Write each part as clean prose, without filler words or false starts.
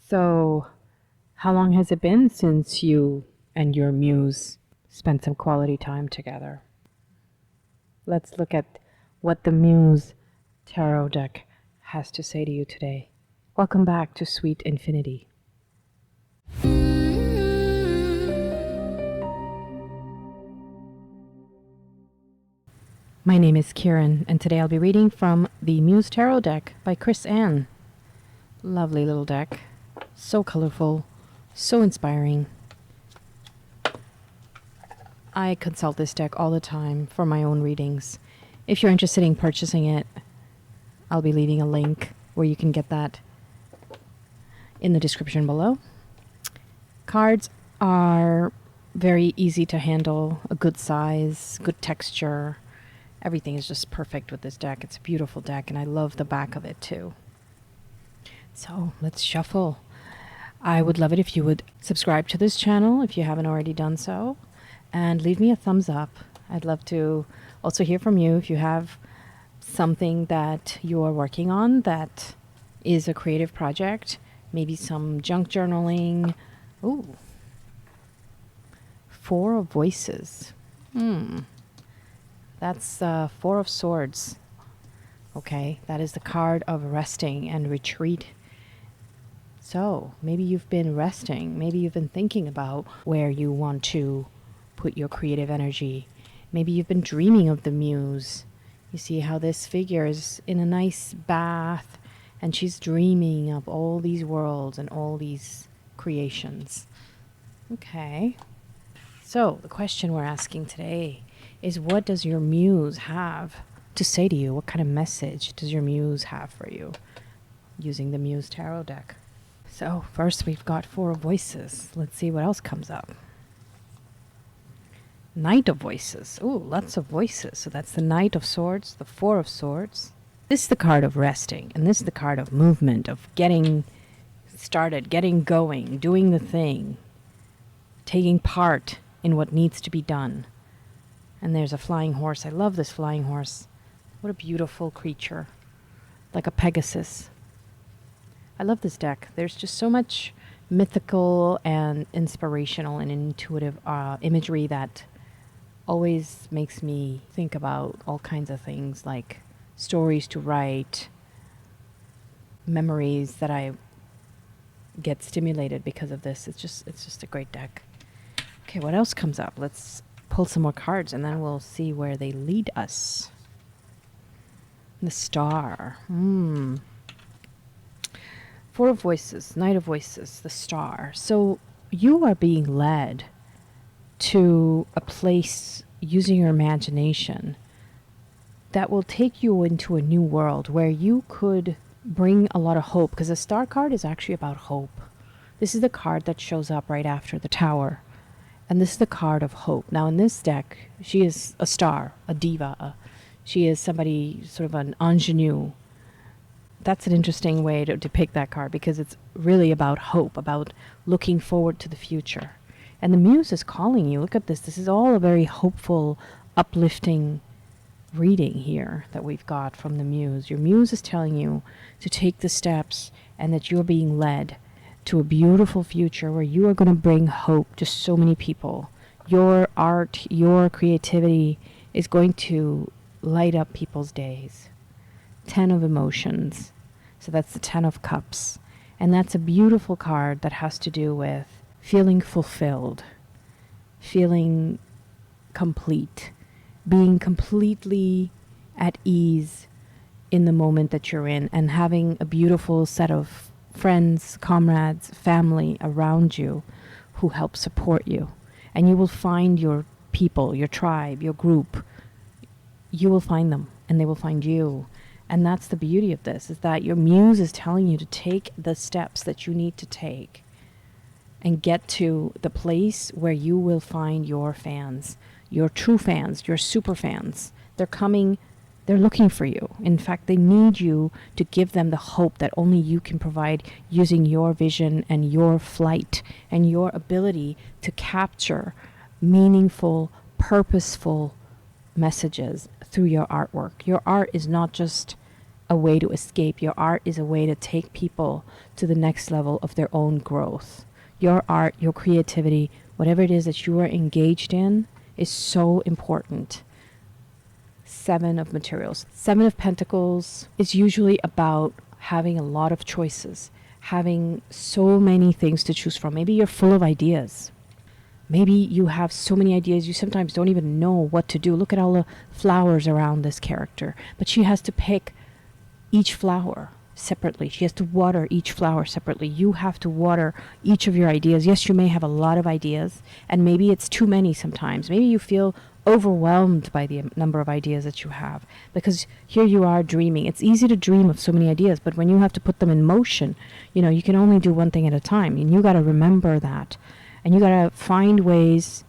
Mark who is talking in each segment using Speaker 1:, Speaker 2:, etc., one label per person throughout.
Speaker 1: So, how long has it been since you and your muse spent some quality time together? Let's look at what the Muse Tarot Deck has to say to you today. Welcome back to Sweet Infinity. My name is Kieran, and today I'll be reading from the Muse Tarot Deck by Chris Ann. Lovely little deck. So colorful, so inspiring. I consult this deck all the time for my own readings. If you're interested in purchasing it, I'll be leaving a link where you can get that in the description below. Cards are very easy to handle, a good size, good texture. Everything is just perfect with this deck. It's a beautiful deck, and I love the back of it too. So let's shuffle. I would love it if you would subscribe to this channel if you haven't already done so, and leave me a thumbs up. I'd love to also hear from you if you have something that you are working on that is a creative project, maybe some junk journaling. Ooh, Four of Voices. That's Four of Swords. Okay, that is the card of resting and retreat. So maybe you've been resting. Maybe you've been thinking about where you want to put your creative energy. Maybe you've been dreaming of the muse. You see how this figure is in a nice bath, and she's dreaming of all these worlds and all these creations. Okay. So the question we're asking today is, what does your muse have to say to you? What kind of message does your muse have for you using the Muse Tarot Deck? So first we've got Four of Voices. Let's see what else comes up. Knight of Voices. Ooh, lots of voices. So that's the Knight of Swords, the Four of Swords. This is the card of resting, and this is the card of movement, of getting started, getting going, doing the thing, taking part in what needs to be done. And there's a flying horse. I love this flying horse. What a beautiful creature. Like a Pegasus. I love this deck. There's just so much mythical and inspirational and intuitive imagery that always makes me think about all kinds of things, like stories to write, memories that I get stimulated because of this. It's just a great deck. Okay, what else comes up? Let's pull some more cards and then we'll see where they lead us. The Star. Four of Voices, Knight of Voices, the Star. So you are being led to a place using your imagination that will take you into a new world where you could bring a lot of hope, because the Star card is actually about hope. This is the card that shows up right after the Tower. And this is the card of hope. Now in this deck, she is a star, a diva. She is somebody, sort of an ingenue. That's an interesting way to depict that card, because it's really about hope, about looking forward to the future. And the muse is calling you. Look at this. This is all a very hopeful, uplifting reading here that we've got from the muse. Your muse is telling you to take the steps and that you're being led to a beautiful future where you are going to bring hope to so many people. Your art, your creativity is going to light up people's days. 10 of Emotions. So that's the 10 of Cups. And that's a beautiful card that has to do with feeling fulfilled, feeling complete, being completely at ease in the moment that you're in, and having a beautiful set of friends, comrades, family around you who help support you. And you will find your people, your tribe, your group. You will find them, and they will find you. And that's the beauty of this, is that your muse is telling you to take the steps that you need to take and get to the place where you will find your fans, your true fans, your super fans. They're coming, they're looking for you. In fact, they need you to give them the hope that only you can provide, using your vision and your flight and your ability to capture meaningful, purposeful messages through your artwork. Your art is not just a way to escape. Your art is a way to take people to the next level of their own growth. Your art, your creativity, whatever it is that you are engaged in is so important. Seven of materials. Seven of Pentacles is usually about having a lot of choices, having so many things to choose from. Maybe you're full of ideas. Maybe you have so many ideas you sometimes don't even know what to do. Look at all the flowers around this character. But she has to pick each flower separately. She has to water each flower separately. You have to water each of your ideas. Yes, you may have a lot of ideas, and maybe it's too many sometimes. Maybe you feel overwhelmed by the number of ideas that you have, because here you are dreaming. It's easy to dream of so many ideas, but when you have to put them in motion, you can only do one thing at a time, and you got to remember that. And you got to find ways,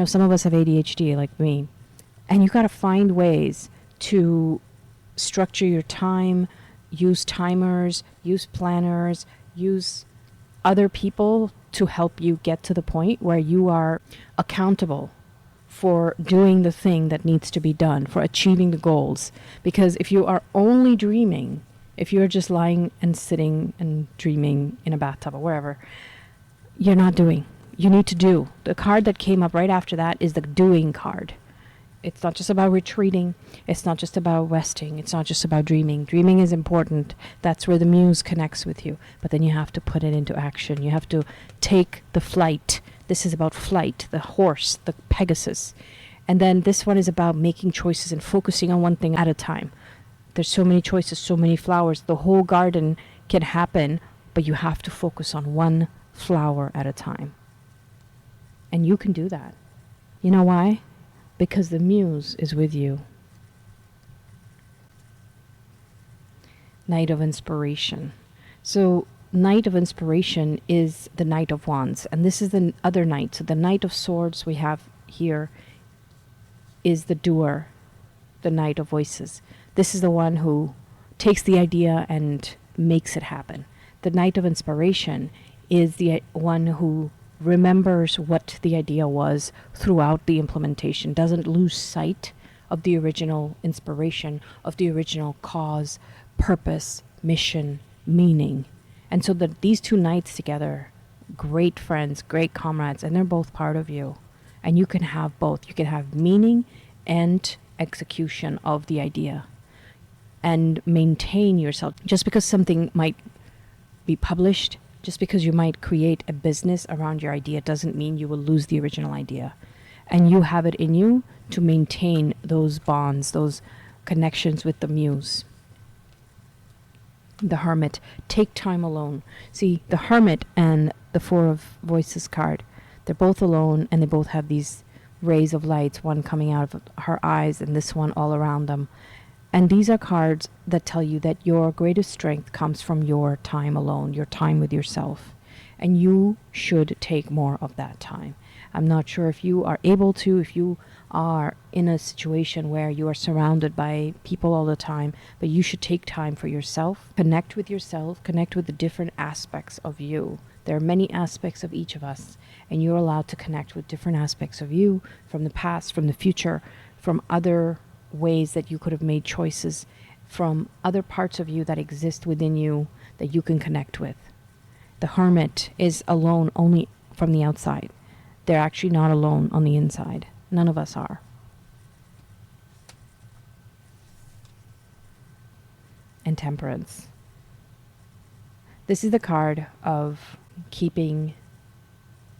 Speaker 1: some of us have ADHD like me, and you got to find ways to structure your time, use timers, use planners, use other people to help you get to the point where you are accountable for doing the thing that needs to be done, for achieving the goals. Because if you are only dreaming, if you're just lying and sitting and dreaming in a bathtub or wherever, you're not doing. You need to do. The card that came up right after that is the doing card. It's not just about retreating. It's not just about resting. It's not just about dreaming. Dreaming is important. That's where the muse connects with you. But then you have to put it into action. You have to take the flight. This is about flight, the horse, the Pegasus. And then this one is about making choices and focusing on one thing at a time. There's so many choices, so many flowers. The whole garden can happen, but you have to focus on one flower at a time. And you can do that. You know why? Because the muse is with you. Knight of Inspiration. So Knight of Inspiration is the Knight of Wands. And this is the other knight. So the Knight of Swords we have here is the doer, the Knight of Voices. This is the one who takes the idea and makes it happen. The Knight of Inspiration is the one who remembers what the idea was throughout the implementation, doesn't lose sight of the original inspiration, of the original cause, purpose, mission, meaning. And so these two knights together, great friends, great comrades, and they're both part of you. And you can have both. You can have meaning and execution of the idea and maintain yourself. Just because something might be published, just because you might create a business around your idea doesn't mean you will lose the original idea. And you have it in you to maintain those bonds, those connections with the muse. The Hermit. Take time alone. See, the Hermit and the Four of Voices card, they're both alone and they both have these rays of lights, one coming out of her eyes and this one all around them. And these are cards that tell you that your greatest strength comes from your time alone, your time with yourself. And you should take more of that time. I'm not sure if you are able to, if you are in a situation where you are surrounded by people all the time, but you should take time for yourself, connect with the different aspects of you. There are many aspects of each of us, and you're allowed to connect with different aspects of you from the past, from the future, from other ways that you could have made choices, from other parts of you that exist within you that you can connect with. The Hermit is alone only from the outside. They're actually not alone on the inside. None of us are. And Temperance. This is the card of keeping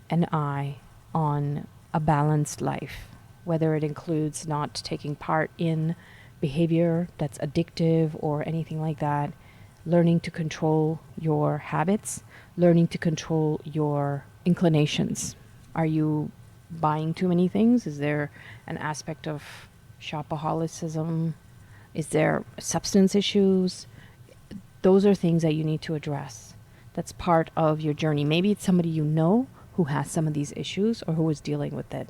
Speaker 1: an eye on a balanced life, whether it includes not taking part in behavior that's addictive or anything like that, learning to control your habits, learning to control your inclinations. Are you buying too many things? Is there an aspect of shopaholicism? Is there substance issues? Those are things that you need to address. That's part of your journey. Maybe it's somebody you know who has some of these issues or who is dealing with it.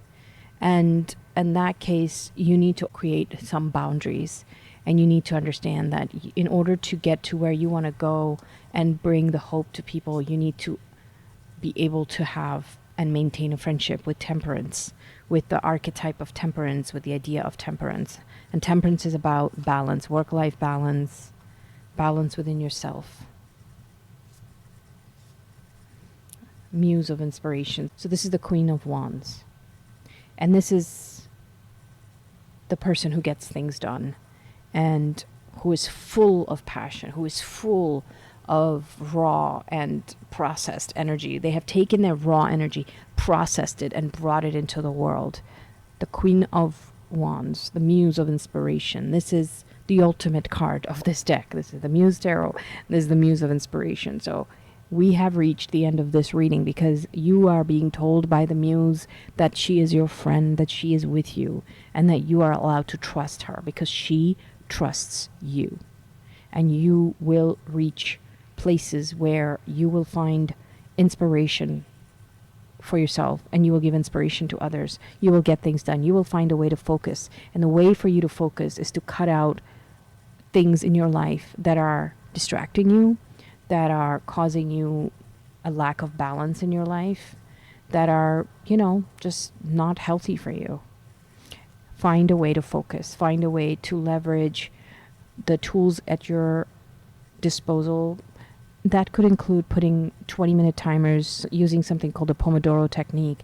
Speaker 1: And in that case, you need to create some boundaries, and you need to understand that in order to get to where you want to go and bring the hope to people, you need to be able to have and maintain a friendship with temperance, with the archetype of temperance, with the idea of temperance. And temperance is about balance, work-life balance, balance within yourself. Muse of inspiration. So this is the Queen of Wands. And this is the person who gets things done and who is full of passion, who is full of raw and processed energy. They have taken their raw energy, processed it, and brought it into the world. The Queen of Wands, the Muse of inspiration. This is the ultimate card of this deck. This is the Muse Tarot. This is the Muse of inspiration. So we have reached the end of this reading because you are being told by the Muse that she is your friend, that she is with you, and that you are allowed to trust her because she trusts you. And you will reach places where you will find inspiration for yourself, and you will give inspiration to others. You will get things done. You will find a way to focus. And the way for you to focus is to cut out things in your life that are distracting you, that are causing you a lack of balance in your life, that are, just not healthy for you. Find a way to focus. Find a way to leverage the tools at your disposal. That could include putting 20-minute timers, using something called the Pomodoro technique,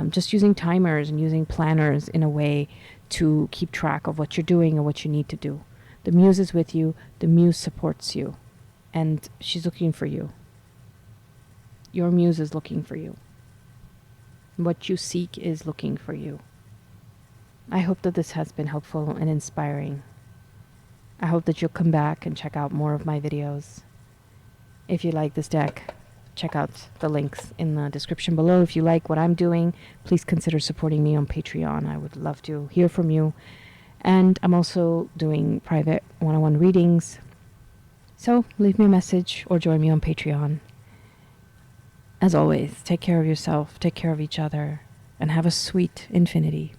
Speaker 1: just using timers and using planners in a way to keep track of what you're doing and what you need to do. The Muse is with you. The Muse supports you. And she's looking for you. Your Muse is looking for you. What you seek is looking for you. I hope that this has been helpful and inspiring. I hope that you'll come back and check out more of my videos. If you like this deck, check out the links in the description below. If you like what I'm doing, please consider supporting me on Patreon. I would love to hear from you. And I'm also doing private one-on-one readings. So leave me a message or join me on Patreon. As always, take care of yourself, take care of each other, and have a sweet infinity.